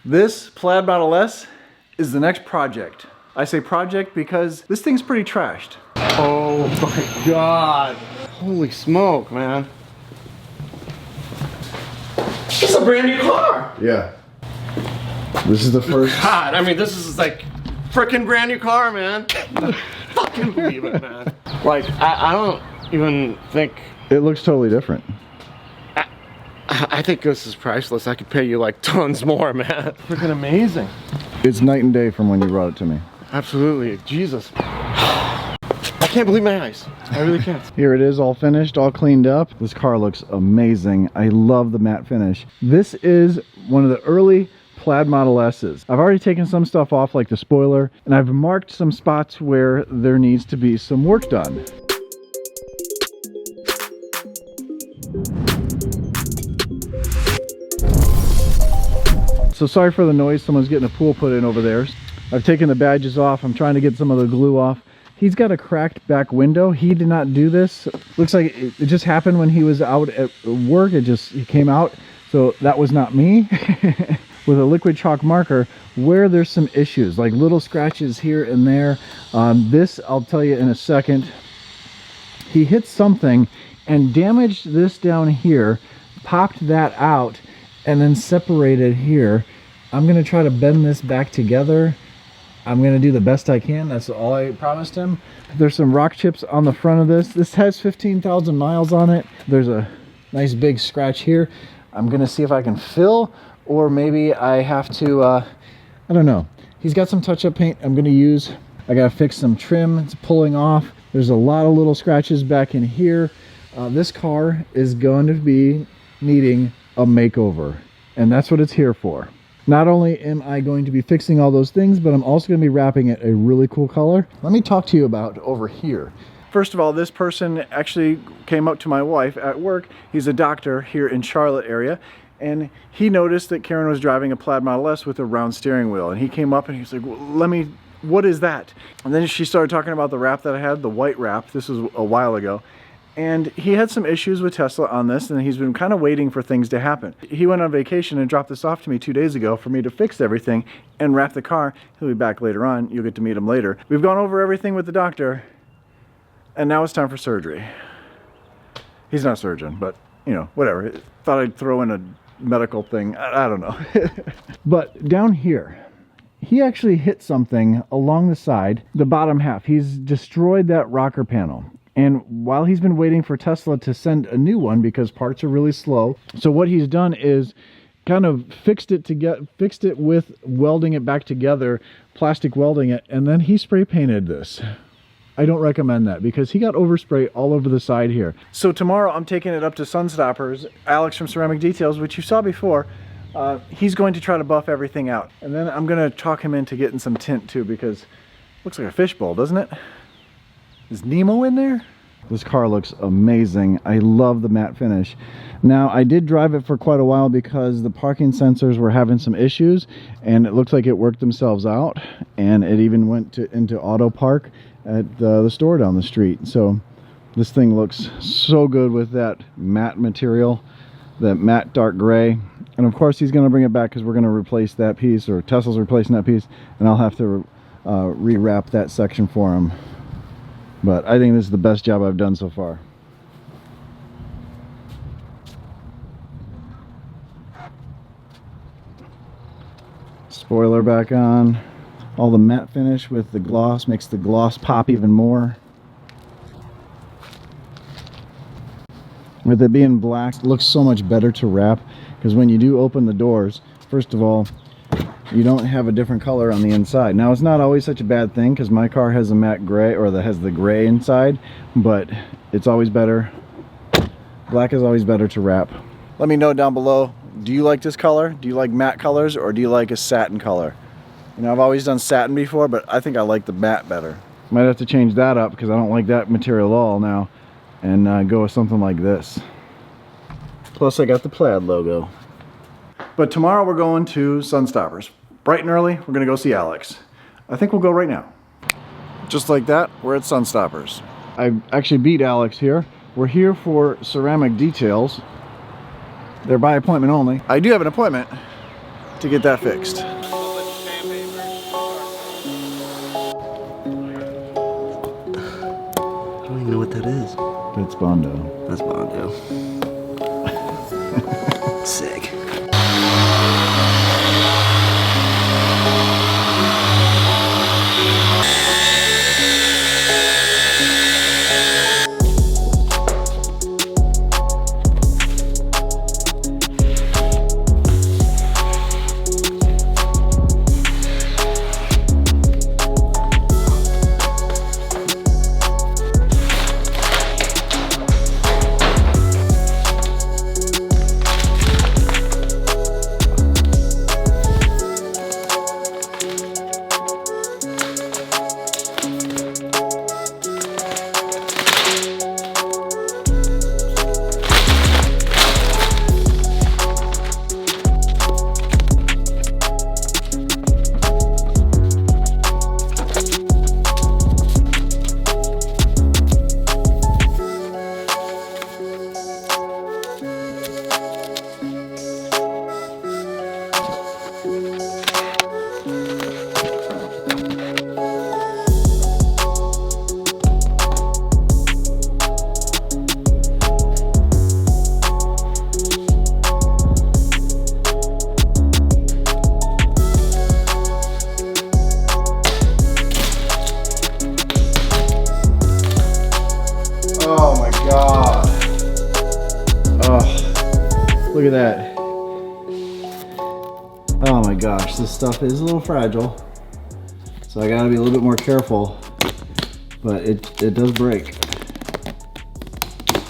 This Plaid Model S is the next project. I say project because this thing's pretty trashed. Oh my God. Holy smoke, man. It's a brand new car. Yeah. This is the first. God, I mean, this is like freaking brand new car, man. Fucking believe it, man. Like, I don't even think. It looks totally different. I think this is priceless. I could pay you like tons more, man. Freaking amazing. It's night and day from when you brought it to me. Absolutely. Jesus. I can't believe my eyes. I really can't. Here it is, all finished, all cleaned up. This car looks amazing. I love the matte finish. This is one of the early Plaid Model S's. I've already taken some stuff off, like the spoiler, and I've marked some spots where there needs to be some work done. So sorry for the noise, someone's getting a pool put in over there. I've taken the badges off, I'm trying to get some of the glue off. He's got a cracked back window. He did not do this. Looks like it just happened when he was out at work. He came out, so that was not me. With a liquid chalk marker where there's some issues, like little scratches here and there. This, I'll tell you in a second. He hit something and damaged this down here, popped that out, and then separated here. I'm gonna try to bend this back together. I'm gonna do the best I can. That's all I promised him. There's some rock chips on the front of this. This has 15,000 miles on it. There's a nice big scratch here. I'm gonna see if I can fill, or maybe I have to, I don't know. He's got some touch-up paint I'm gonna use. I gotta fix some trim, it's pulling off. There's a lot of little scratches back in here. This car is going to be needing a makeover, and that's what it's here for. Not only am I going to be fixing all those things, but I'm also going to be wrapping it a really cool color. Let me talk to you about over here. First of all, this person actually came up to my wife at work. He's a doctor here in Charlotte area, and he noticed that Karen was driving a Plaid Model S with a round steering wheel, and he came up and he was like, well, what is that? And then she started talking about the wrap that I had, the white wrap. This was a while ago. And he had some issues with Tesla on this, and he's been kind of waiting for things to happen. He went on vacation and dropped this off to me 2 days ago for me to fix everything and wrap the car. He'll be back later on. You'll get to meet him later. We've gone over everything with the doctor, and now it's time for surgery. He's not a surgeon, but, you know, whatever. Thought I'd throw in a medical thing. I don't know. But down here, he actually hit something along the side, the bottom half. He's destroyed that rocker panel. And while he's been waiting for Tesla to send a new one because parts are really slow, so what he's done is kind of fixed it with welding it back together, plastic welding it, and then he spray painted this. I don't recommend that because he got overspray all over the side here. So tomorrow I'm taking it up to Sunstoppers. Alex from Ceramic Details, which you saw before, he's going to try to buff everything out. And then I'm going to talk him into getting some tint too, because it looks like a fishbowl, doesn't it? Is Nemo in there? This car looks amazing. I love the matte finish. Now, I did drive it for quite a while because the parking sensors were having some issues, and it looks like it worked themselves out, and it even went into auto park at the store down the street. So this thing looks so good with that matte material, that matte dark gray. And of course he's going to bring it back because we're going to replace that piece, or Tesla's replacing that piece, and I'll have to rewrap that section for him. But I think this is the best job I've done so far. Spoiler back on. All the matte finish with the gloss makes the gloss pop even more. With it being black, it looks so much better to wrap, because when you do open the doors, first of all, you don't have a different color on the inside. Now, it's not always such a bad thing because my car has a matte gray, or that has the gray inside, but it's always better. Black is always better to wrap. Let me know down below, do you like this color? Do you like matte colors, or do you like a satin color? You know, I've always done satin before, but I think I like the matte better. Might have to change that up because I don't like that material at all now, and go with something like this. Plus I got the Plaid logo. But tomorrow we're going to Sunstoppers. Bright and early, we're gonna go see Alex. I think we'll go right now. Just like that, we're at Sunstoppers. I actually beat Alex here. We're here for Ceramic Details. They're by appointment only. I do have an appointment to get that fixed. I don't even know what that is. That's Bondo. That's Bondo. Sick. Oh my god. Oh, look at that. Oh my gosh, this stuff is a little fragile. So I gotta be a little bit more careful. But it does break.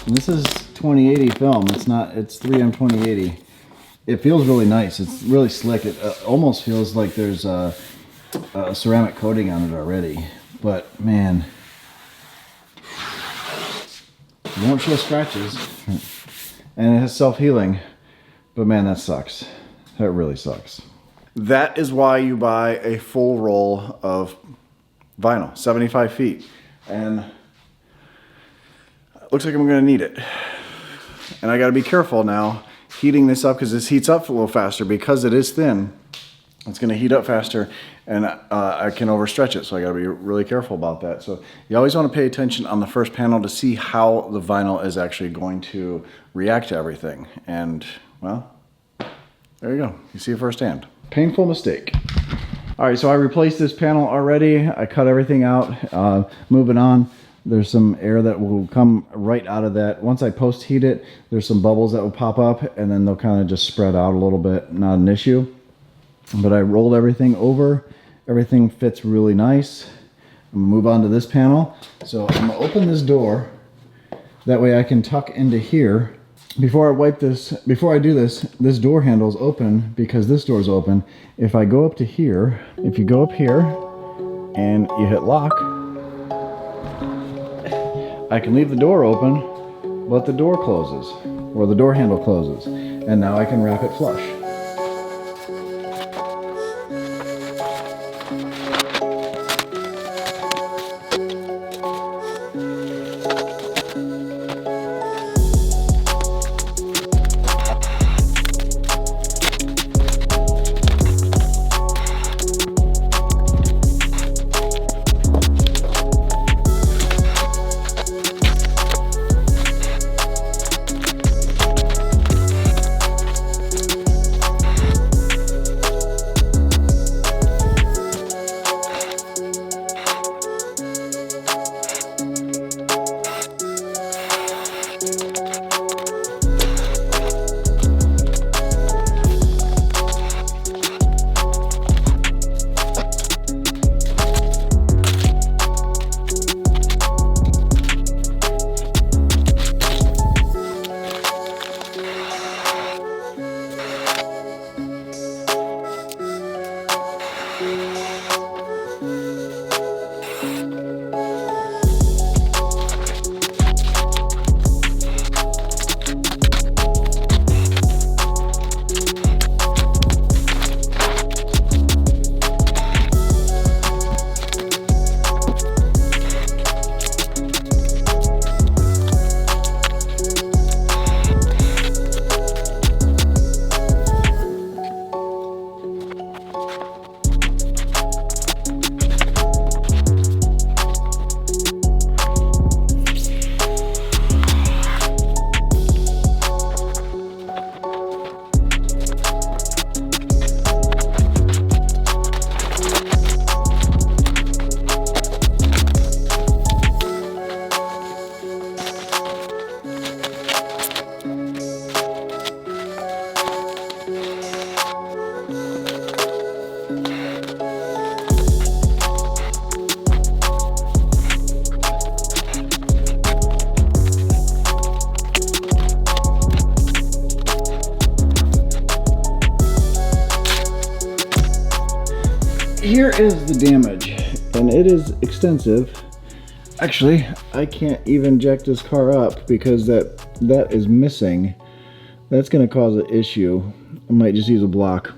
And this is 2080 film. It's 3M 2080. It feels really nice. It's really slick. It almost feels like there's a ceramic coating on it already. But man, it won't show scratches. And it has self-healing. But man, that sucks. That really sucks. That is why you buy a full roll of vinyl, 75 feet. And it looks like I'm gonna need it. And I gotta be careful now heating this up, because this heats up a little faster because it is thin. It's gonna heat up faster, and I can overstretch it, so I gotta be really careful about that. So you always wanna pay attention on the first panel to see how the vinyl is actually going to react to everything. And well, there you go, you see it firsthand. Painful mistake. All right, so I replaced this panel already. I cut everything out. Moving on, there's some air that will come right out of that. Once I post heat it, there's some bubbles that will pop up, and then they'll kind of just spread out a little bit. Not an issue. But I rolled everything over. Everything fits really nice. I'm gonna move on to this panel. So I'm gonna open this door. That way I can tuck into here. Before I do this, this door handle's open because this door's open. If I go up to here, if you go up here and you hit lock, I can leave the door open, but the door closes, or the door handle closes. And now I can wrap it flush. here is the damage, and it is extensive. Actually, I can't even jack this car up because that is missing. That's gonna cause an issue. I might just use a block.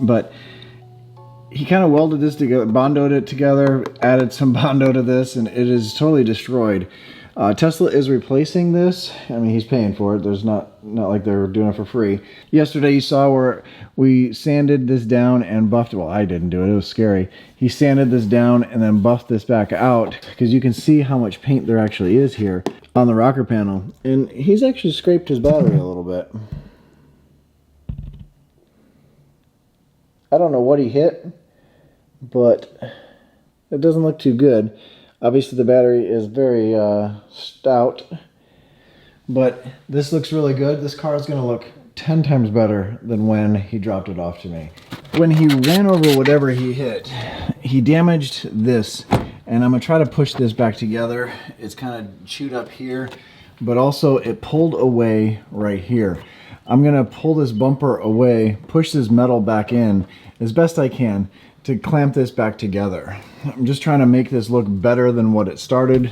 But he kind of welded this together, bondoed it together, added some bondo to this, and it is totally destroyed. Tesla is replacing this. I mean, he's paying for it. There's not like they're doing it for free. Yesterday you saw where we sanded this down and buffed, well, I didn't do it, it was scary. He sanded this down and then buffed this back out because you can see how much paint there actually is here on the rocker panel. And he's actually scraped his battery a little bit. I don't know what he hit, but it doesn't look too good. Obviously the battery is very stout, but this looks really good. This car is going to look 10 times better than when he dropped it off to me. When he ran over whatever he hit, he damaged this, and I'm going to try to push this back together. It's kind of chewed up here, but also it pulled away right here. I'm going to pull this bumper away, push this metal back in as best I can to clamp this back together. I'm just trying to make this look better than what it started,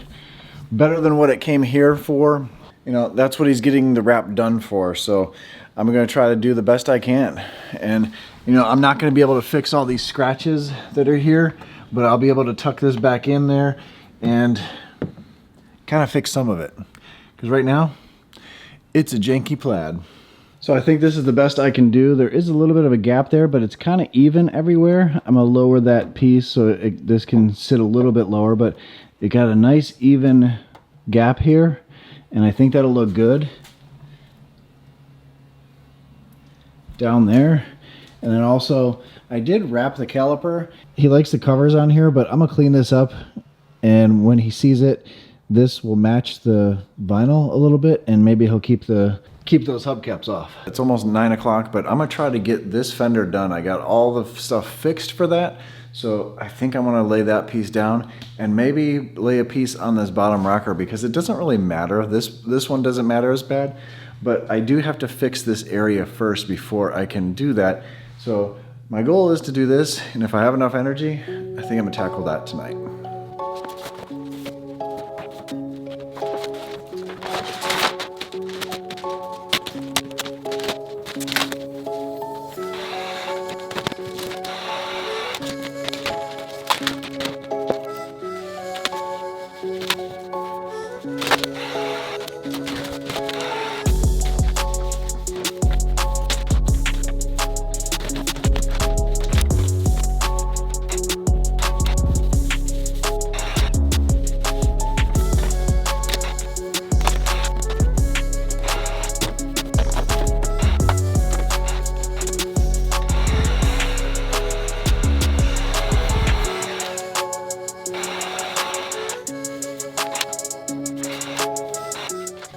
better than what it came here for. You know, that's what he's getting the wrap done for. So I'm going to try to do the best I can. And, you know, I'm not going to be able to fix all these scratches that are here, but I'll be able to tuck this back in there and kind of fix some of it. Because right now, it's a janky Plaid. So I think this is the best I can do. There is a little bit of a gap there, but it's kind of even everywhere. I'm going to lower that piece so this can sit a little bit lower, but it got a nice even gap here, and I think that'll look good. Down there. And then also, I did wrap the caliper. He likes the covers on here, but I'm going to clean this up, and when he sees it, this will match the vinyl a little bit, and maybe he'll keep those hubcaps off. It's almost 9 o'clock, but I'm gonna try to get this fender done. I got all the stuff fixed for that, so I think I'm gonna lay that piece down and maybe lay a piece on this bottom rocker because it doesn't really matter. This one doesn't matter as bad, but I do have to fix this area first before I can do that. So my goal is to do this, and if I have enough energy, I think I'm gonna tackle that tonight.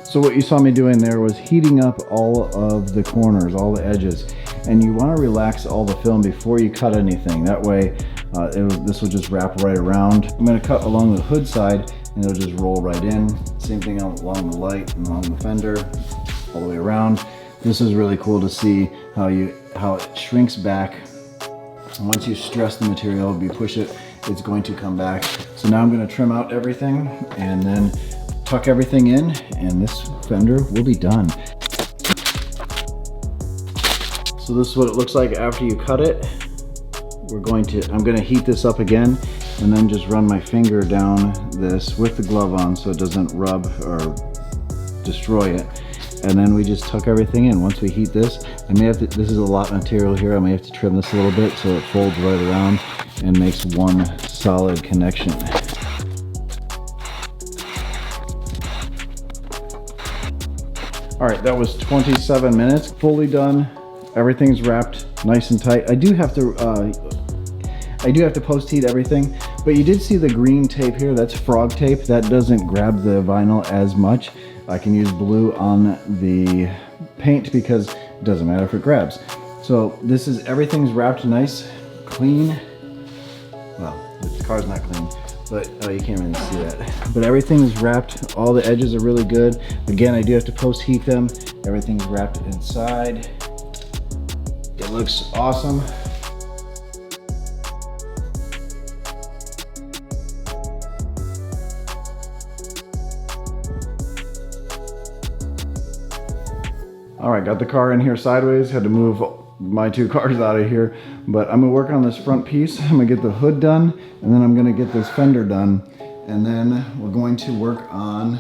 So what you saw me doing there was heating up all of the corners, all the edges. And you want to relax all the film before you cut anything. That way, this will just wrap right around. I'm going to cut along the hood side and it'll just roll right in. Same thing along the light and along the fender, all the way around. This is really cool to see how it shrinks back. And once you stress the material, if you push it, it's going to come back. So now I'm going to trim out everything and then tuck everything in, and this fender will be done. So this is what it looks like after you cut it. I'm going to heat this up again and then just run my finger down this with the glove on so it doesn't rub or destroy it. And then we just tuck everything in. Once we heat this, this is a lot of material here. I may have to trim this a little bit so it folds right around and makes one solid connection. All right, that was 27 minutes, fully done. Everything's wrapped nice and tight. I do have to post heat everything, but you did see the green tape here. That's frog tape. That doesn't grab the vinyl as much. I can use blue on the paint because it doesn't matter if it grabs. So everything's wrapped nice, clean. Well, the car's not clean, but you can't really see that. But everything's wrapped. All the edges are really good. Again, I do have to post heat them. Everything's wrapped inside. It looks awesome. All right, got the car in here sideways, had to move my two cars out of here, but I'm gonna work on this front piece. I'm gonna get the hood done, and then I'm gonna get this fender done, and then we're going to work on,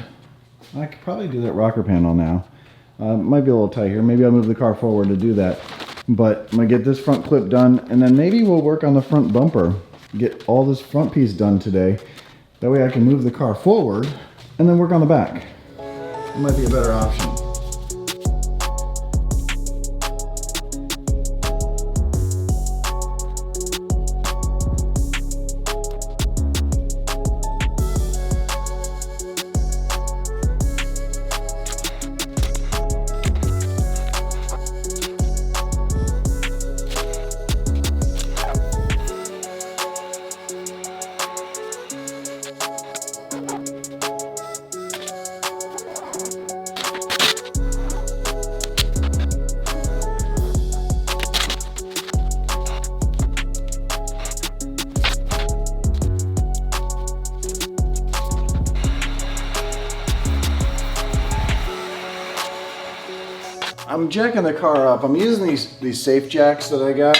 I could probably do that rocker panel now. Might be a little tight here. Maybe I'll move the car forward to do that, but I'm gonna get this front clip done, and then maybe we'll work on the front bumper. Get all this front piece done today. That way I can move the car forward, and then work on the back. It might be a better option. I'm jacking the car up. I'm using these safe jacks that I got.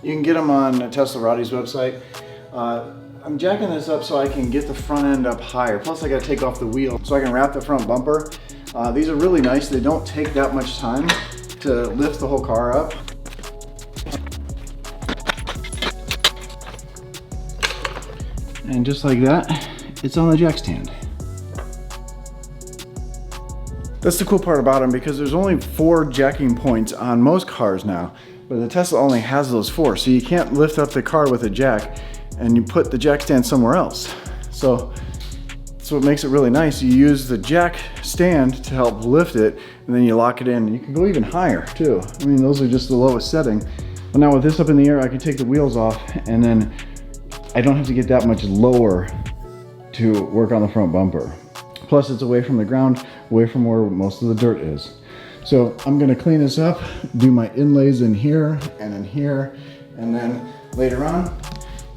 You can get them on Tesla Roddy's website. I'm jacking this up so I can get the front end up higher. Plus I gotta take off the wheel so I can wrap the front bumper. These are really nice. They don't take that much time to lift the whole car up. And just like that, it's on the jack stand. That's the cool part about them, because there's only 4 jacking points on most cars now, but the Tesla only has those 4, so you can't lift up the car with a jack and you put the jack stand somewhere else. So that's what makes it really nice. You use the jack stand to help lift it, and then you lock it in. And you can go even higher too. I mean, those are just the lowest setting. But now with this up in the air, I can take the wheels off, and then I don't have to get that much lower to work on the front bumper. Plus it's away from the ground, away from where most of the dirt is. So I'm gonna clean this up, do my inlays in here, and then later on,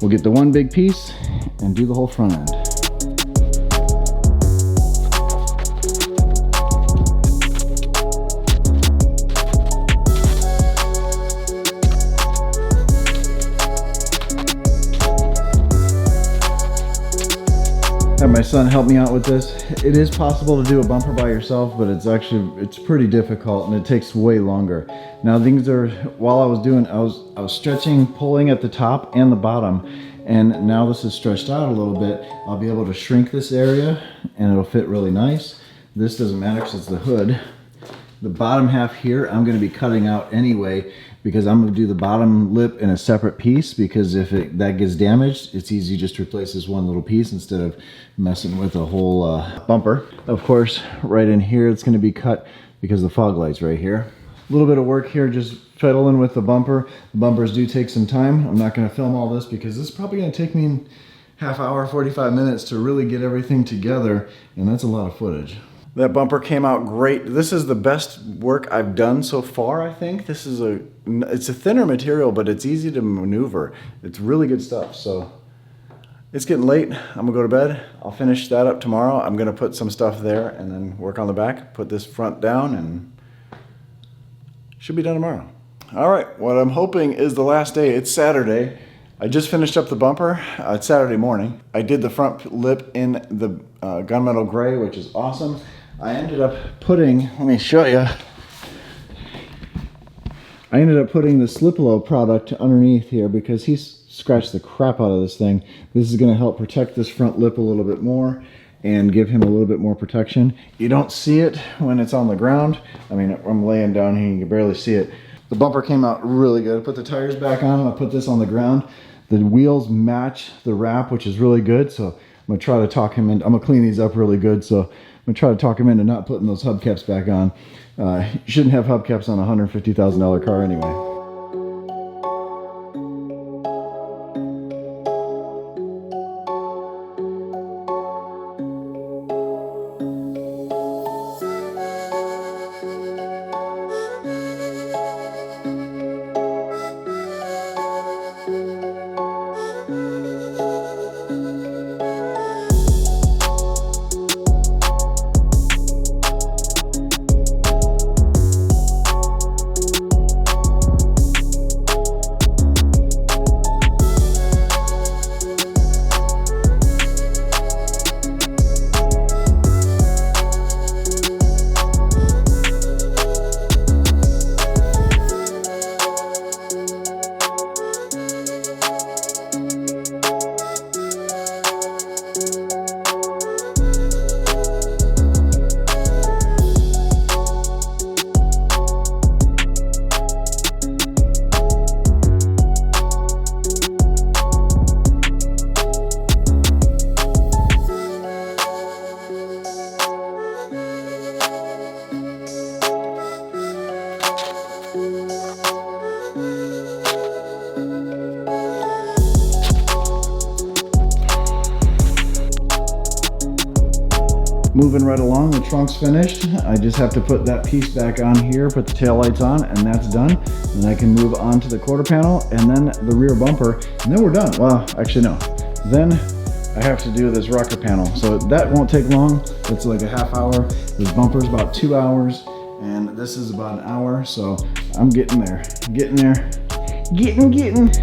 we'll get the one big piece and do the whole front end. Have my son help me out with this. It is possible to do a bumper by yourself, but it's pretty difficult, and it takes way longer. Now things are, while I was stretching, pulling at the top and the bottom, and now this is stretched out a little bit. I'll be able to shrink this area and it'll fit really nice. This doesn't matter because it's the hood. The bottom half here, I'm gonna be cutting out anyway, because I'm gonna do the bottom lip in a separate piece, because if that gets damaged, it's easy just to replace this one little piece instead of messing with the whole bumper. Of course, right in here, it's gonna be cut because the fog light's right here. A little bit of work here, just fiddling with the bumper. The bumpers do take some time. I'm not gonna film all this because this is probably gonna take me half hour, 45 minutes to really get everything together, and that's a lot of footage. That bumper came out great. This is the best work I've done so far, I think. It's a thinner material, but it's easy to maneuver. It's really good stuff. So it's getting late. I'm gonna go to bed. I'll finish that up tomorrow. I'm gonna put some stuff there and then work on the back, put this front down, and should be done tomorrow. All right, what I'm hoping is the last day. It's Saturday. I just finished up the bumper. It's Saturday morning. I did the front lip in the gunmetal gray, which is awesome. I ended up putting, let me show you. I ended up putting the Sliplo product underneath here because he's scratched the crap out of this thing. This is gonna help protect this front lip a little bit more and give him a little bit more protection. You don't see it when it's on the ground. I mean, I'm laying down here, you can barely see it. The bumper came out really good. I put the tires back on, I put this on the ground. The wheels match the wrap, which is really good. So I'm gonna try to talk him in. I'm gonna clean these up really good. So I'm gonna try to talk him into not putting those hubcaps back on. You shouldn't have hubcaps on a $150,000 car anyway. Moving right along, the trunk's finished. I just have to put that piece back on here, put the taillights on, and that's done. And I can move on to the quarter panel and then the rear bumper, and then we're done. Well, actually no. Then I have to do this rocker panel. So that won't take long. It's like a half hour. This bumper's about 2 hours, and this is about an hour. So I'm getting there, getting there, getting.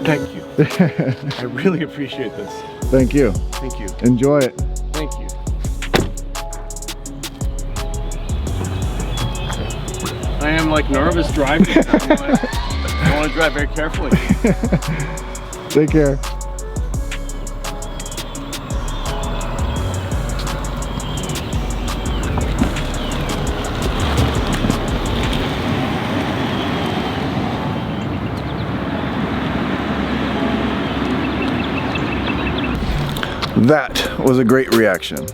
Thank you. I really appreciate this. Thank you. Thank you. Enjoy it. Thank you. I am like nervous driving. I want to drive very carefully. Take care. That was a great reaction.